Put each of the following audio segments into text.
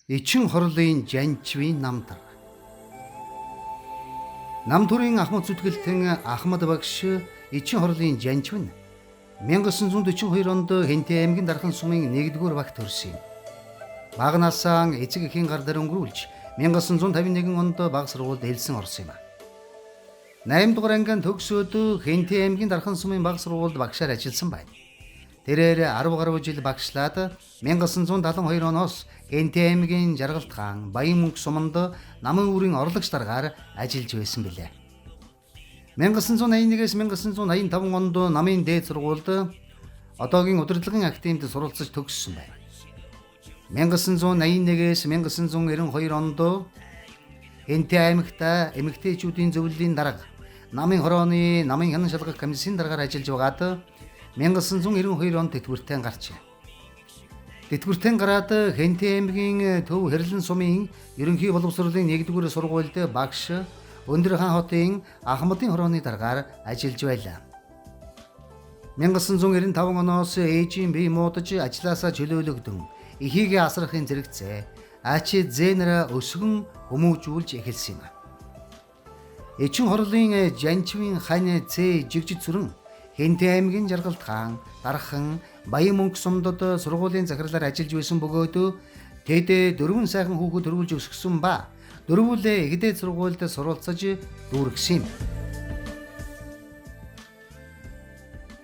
Эчин хорлын жанчвын намдар. Намтүрийн Ахмад зүтгэлтэн Ахмад багш Эчин хорлын жанчвын 1942 онд Хэнтэй аймгийн Дархан сумын 1-р багт төрсөн юм. Бага насаа эцэг эхийн гар дээр өнгөрүүлж 1951 онд бага сургуульд элсэн орсон юм. 8-р ангиан төгсөөд Хэнтэй аймгийн Дархан сумын бага сургуульд багшаар ажилласан байна. Тэрээр 10 гаруй жил багшлаад 1972 оноос Хэнтэй аймгийн Жаргалт хаан Баян мөнгө суманд намын үрийн орлогч даргаар ажиллаж байсан билээ. 1981-ээс 1985 онд намын дээд сургуульд одоогийн удирдлагын академид суралцаж төгссөн байна. 1981-ээс 1992 онд Хэнтэй аймагта эмэгтэйчүүдийн зөвлөлийн дарга намын хорооны намын хянан шалгах комиссийн даргаар ажиллаж байгаад 1992 онд тэтгэвртэй гарчээ. Тэтгэвртэй гараад Хэнтэй аймгийн Төв Хэрлэн сумын ерөнхий боловсролын 1-р сургуульд багш Өндөр хаан хотын Ахмадын хорооны даргаар ажиллаж байлаа. 1995 оноос ээжийн бие муудаж ажилласаа чөлөөлөгдөн эхийгээ асрахын зэрэгцээ АЧЗ-нэр өсгөн хүмүүжүүлж эхэлсэн юм. Эчин хорлын жанчвын хань З жигжид сүрэн Хэнтэй аймгийн Жаргалт хаан Дархан Баян мөнгө сумдад сургуулийн захирлаар ажиллаж байсан бөгөөд тэд 4 сайхан хүүхэд төрүүлж өсгсөн ба дөрвөлээ Игдээд сургуульд суралцаж дүүргэсэн юм.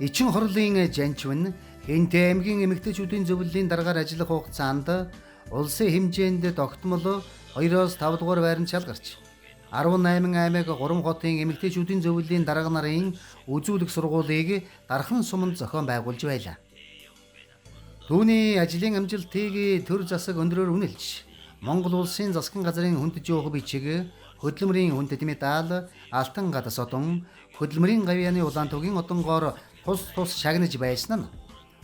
Эчин хорлын жанчвын Хэнтэй аймгийн эмэгтэйчүүдийн зөвлөлийн даргаар ажиллах хугацаанд улсын хэмжээнд тогтмол 2-5 дугаар байранд шалгарч 18 аймаг 3 хотын эмэгтэйчүүдийн зөвлөлийн дарга нарын үзүүлэх сургуулийг Дархан суманд зохион байгуулж байлаа. Түүний ажлын амжилтыг төр засаг өндрөөр үнэлж Монгол улсын засгийн газрын хүнд жоох бичиг, хөдөлмөрийн хүнд медаль, алтан гадас одон, хөдөлмөрийн гавьяаны улаантугийн одонгоор тус шагнаж байсан нь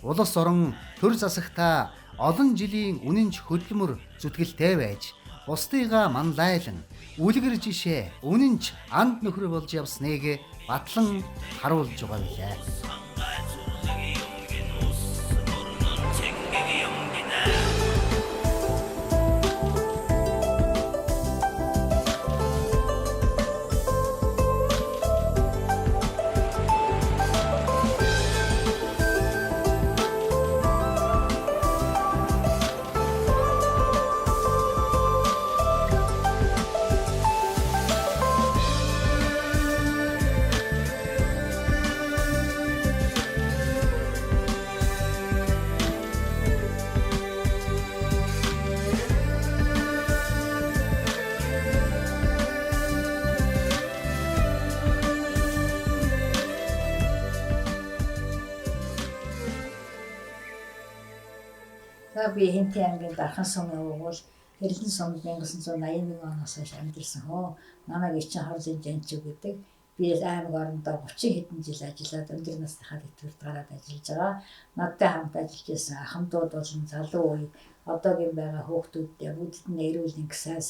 улс орон төр засагта олон жилийн үнэнч хөдөлмөр зүтгэлтэй байж бусдыгаа манлайлан үлгэр жишээ үнэнч анд нөхөр болж явсныг батлан харуулж байгаа билээ. Би Хэнтэй аймгийн Дархан сумын өвгөл Хэрлэн сумд 1981 оноос хойш амьдарсан хөө. Намайг Эчин хорлын жанчив гэдэг. Би аймаг орондоо 30 хэдэн жил ажиллаад өндөр насныхаа тэтгэврт гараад ажиллаж байгаа. Надтай хамт ажиллаж байсан ахмадууд болон залуу үе одоогийн байгаа хүүхдүүдтэй бүгд нь эрүүл нэг сайн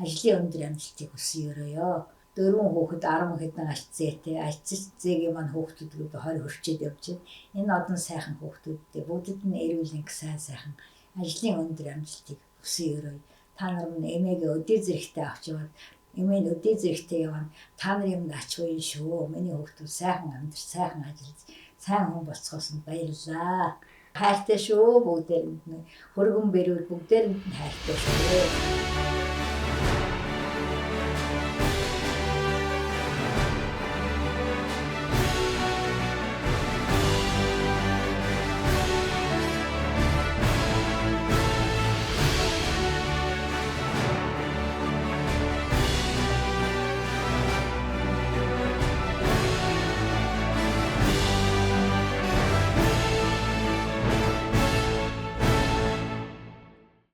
ажлын өндөр амжилтыг хүсье өрөөё. 4 хүүхэд 10 хэдэн альцээтэй альцээгийн маань хүүхдүүд 20 хүрчээд явж байна. Энэ одон сайхан хүүхдүүдтэй бүгд нь эрүүл нэг сайхан ажлын өндөр амжилтыг хүсье өрөөё. Та нар минь эмээгээ өдөө зэрэгтэй авч яваад эмээ нь өдөө зэрэгтэй явна. Та нар юмд ачгүй шүү. Миний хүүхдүүд сайхан амьдарч сайхан ажиллаж сайн хүн болцохоос нь баярлалаа. Хайртай шүү бүгдээрэнд нь. Хөргөн бэрүүл бүгдээрэнд нь хайртай шүү.